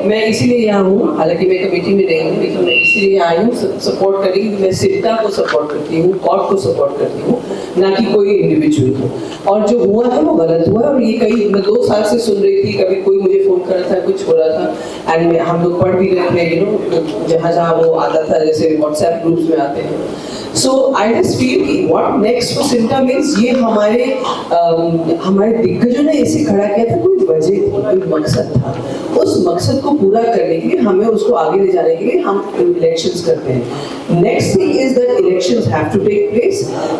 मैं इसीलिए यहाँ हूँ, हालांकि मैं कमेटी में नहीं हूँ, लेकिन मैं इसीलिए आई हूँ सपोर्ट करी। मैं सिंटा को सपोर्ट करती हूँ, कॉर्ट को सपोर्ट करती हूँ, ना कि कोई इंडिविजुअल को। और जो हुआ है वो गलत हुआ, और ये मैं 2 साल से सुन रही थी, कभी कोई मुझे फोन कर रहा था, कुछ हो रहा था, एंड हम लोग पढ़ भी रहे थे, यू नो, जहाँ वो आता था, जैसे व्हाट्सएप ग्रुप्स में आते हैं। So I just feel कि what next for Sinta means ये हमारे दिग्गजों ने इसे खड़ा किया था, कोई वजह थी, कोई मकसद था। उस मकसद को पूरा करने के लिए हमें उसको आगे ले जाने के लिए हम इलेक्शंस करते हैं। Next thing is that elections have to take place.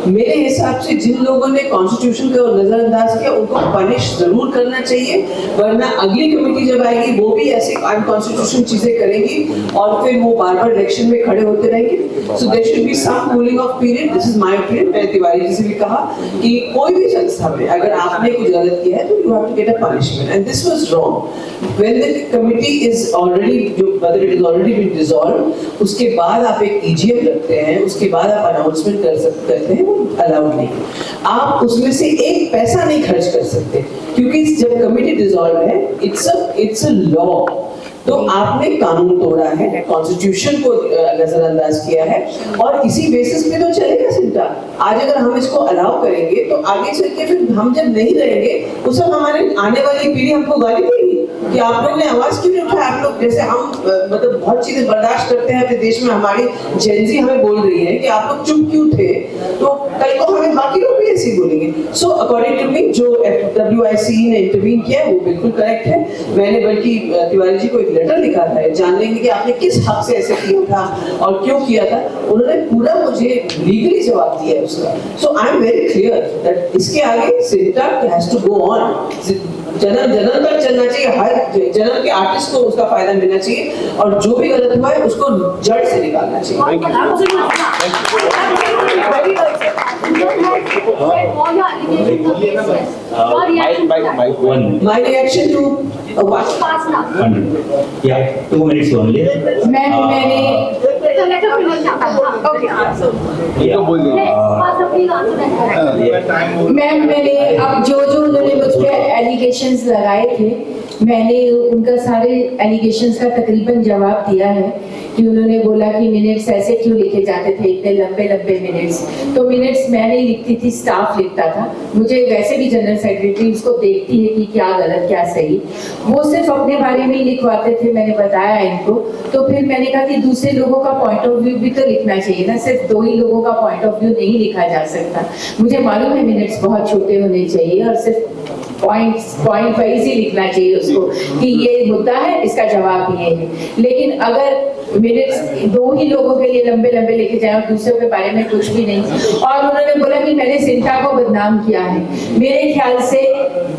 मेरे हिसाब से जिन लोगों ने कॉन्स्टिट्यूशन को नजरअंदाज किया उनको पनिश जरूर करना चाहिए, वरना अगली कमेटी जब आएगी वो भी ऐसे अनकॉन्स्टिट्यूशन चीजें करेगी और फिर वो बार-बार इलेक्शन में खड़े होते रहेंगे। So there should be some cooling off period. This is my opinion. मैंने तिवारी जी से भी कहा कि कोई भी संस्था में अगर आपने कुछ गलत किया है तो you have to get a punishment, and this was wrong. When the committee is already, whether it is already been dissolved, उसके बाद आप एक EGM रखते हैं, उसके बाद आप अनाउंसमेंट करते हैं, वो अलाउड नहीं। आप उसमें से एक पैसा नहीं खर्च कर सकते, क्योंकि जब कमिटी डिसॉल्व है, इट्स अ लॉ। तो आपने कानून तोड़ा है, कॉन्स्टिट्यूशन को नजरअंदाज किया है, और इसी बेसिस पे तो चलेगा सिंटा। आज अगर हम इसको अलाउ करेंगे तो आगे चल के फिर हम जब नहीं रहेंगे उस वक्त हमारे आने वाली पीढ़ी हमको गाली देगी कि आप लोग ने आवाज क्यों नहीं उठाया। आप लोग जैसे हम मतलब बहुत चीजें बर्दाश्त करते हैं अपने देश में, हमारी जेनजी हमें बोल रही है कि आप लोग चुप क्यों थे, तो कल को हमें बाकी लोग भी ऐसे बोलेंगे। सो अकॉर्डिंग टू मी जो FWIC ने इंटरवीन किया है वो बिल्कुल करेक्ट है। मैंने बल्कि तिवारी जी को एक लेटर लिखा था जानने के कि आपने किस हक से ऐसे किया था और क्यों किया था। उन्होंने पूरा मुझे लीगली जवाब दिया है उसका। So I am very clear that इसके आगे सिंटा हैज टू गो ऑन। जन्म तक चलना चाहिए, हर जन्म के आर्टिस्ट को उसका फायदा मिलना चाहिए, और जो भी गलत हुआ है उसको जड़ से निकालना चाहिए। My reaction to what? Yeah, 2 minutes only. मैंने अब जो उन्होंने मुझ पे एलिगेशंस लगाए थे, मैंने उनका सारे एलिगेशंस का तकरीबन जवाब दिया है कि उन्होंने बोला कि मिनट्स ऐसे क्यों लिखे जाते थे, इतने लंबे मिनट्स। तो मिनट्स मैं नहीं लिखती थी, स्टाफ लिखता था। मुझे वैसे भी जनरल सेक्रेटरी उसको देखती है कि क्या गलत क्या सही, वो सिर्फ अपने बारे में ही लिखवाते थे। मैंने बताया इनको, तो फिर मैंने कहा कि दूसरे लोगों का पॉइंट ऑफ व्यू भी तो लिखना चाहिए ना, सिर्फ 2 ही लोगों का पॉइंट ऑफ व्यू नहीं लिखा जा सकता। मुझे मालूम है मिनट्स बहुत छोटे होने चाहिए और सिर्फ पॉइंट वाइज ही लिखना चाहिए उसको कि ये मुद्दा है, इसका जवाब ये है। लेकिन अगर मिनट्स 2 ही लोगों के लिए लंबे लिखे जाए और दूसरों के बारे में कुछ भी नहीं, और उन्होंने बोला कि मैंने सिंटा को बदनाम किया है। मेरे ख्याल से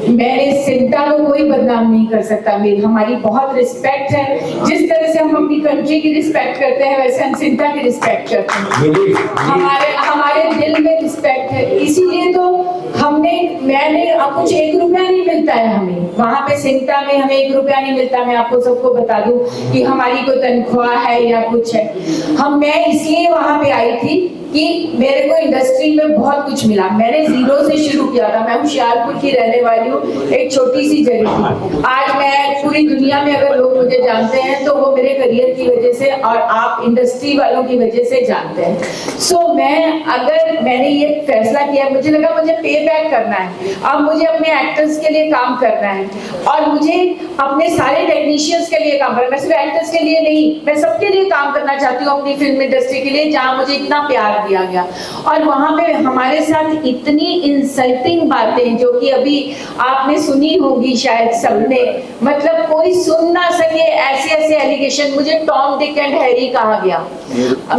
मैंने सिंटा को कोई बदनाम नहीं कर सकता। हमारी बहुत रिस्पेक्ट है, जिस तरह से हम अपनी कंट्री की रिस्पेक्ट करते हैं वैसे हम सिंटा की रिस्पेक्ट करते हैं। हमारे दिल में रिस्पेक्ट है, इसीलिए तो मैंने अब कुछ 1 रुपया नहीं मिलता है हमें वहाँ पे सिंटा में, हमें 1 रुपया नहीं मिलता। मैं आपको सबको बता दूं कि हमारी कोई तनख्वाह है या कुछ है। मैं इसलिए वहाँ पे आई थी कि मेरे को इंडस्ट्री में बहुत कुछ मिला। मैंने 0 से शुरू किया था। मैं होशियारपुर की रहने वाली हूँ, एक छोटी सी जगह थी। आज मैं पूरी दुनिया में अगर लोग मुझे जानते हैं तो वो मेरे करियर की वजह से और आप इंडस्ट्री वालों की वजह से जानते हैं। सो मैंने ये फैसला किया, मुझे लगा मुझे पे बैक करना है। अब मुझे अपने एक्टर्स के लिए काम करना है और मुझे अपने सारे टेक्नीशियंस के लिए काम करना है। मैं सिर्फ एक्टर्स के लिए नहीं, मैं सबके लिए काम करना चाहती हूँ, अपनी फिल्म इंडस्ट्री के लिए जहाँ मुझे इतना प्यार दिया गया। और वहां पे हमारे साथ इतनी इंसल्टिंग बातें जो कि अभी आपने सुनी होगी शायद सबने, मतलब कोई सुन ना सके ऐसे एलिगेशन। मुझे टॉम डिक एंड हैरी कहा गया,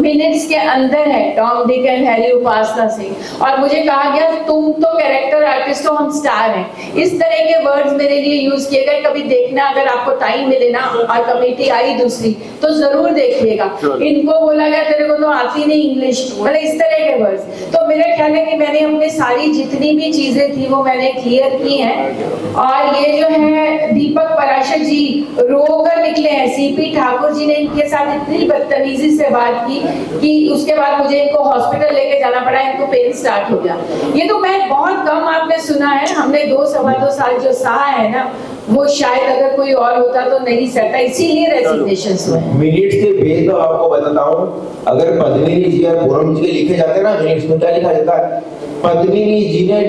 मिनट्स के अंदर है टॉम डिक एंड हैरी उपासना सिंह, और मुझे कहा गया तुम तो कैरेक्टर आर्टिस्ट हो, हम स्टार हैं। इस तरह के वर्ड्स मेरे लिए यूज किए गए। कभी देखना, अगर आपको टाइम मिले ना और कमेटी आई दूसरी तो जरूर देखिएगा। इनको बोला गया तेरे को तो आती नहीं इंग्लिश, इस तरह के वर्ड्स। तो मेरा ख्याल है कि मैंने अपनी सारी जितनी भी चीजें थी वो मैंने क्लियर की हैं। और ये जो है दीपक पराशर जी रोकर निकले हैं, सीपी ठाकुर जी ने इनके साथ इतनी बदतमीजी से बात की कि उसके बाद मुझे इनको हॉस्पिटल लेके जाना पड़ा, इनको पेन स्टार्ट हो गया। ये तो मैं बहुत कम आपने सुना है, हमने 2 सवा 2 साल जो सहा है ना वो शायद अगर कोई और होता तो नहीं सकता, इसीलिए रेजिग्नेशंस हुए हैं। मिनट्स के भेद तो आपको बताता हूँ, अगर पद्मिनी जी और पूनम जी के लिखे जाते हैं ना मिनट्स में, क्या लिखा जाता है? पद्मिनी जी ने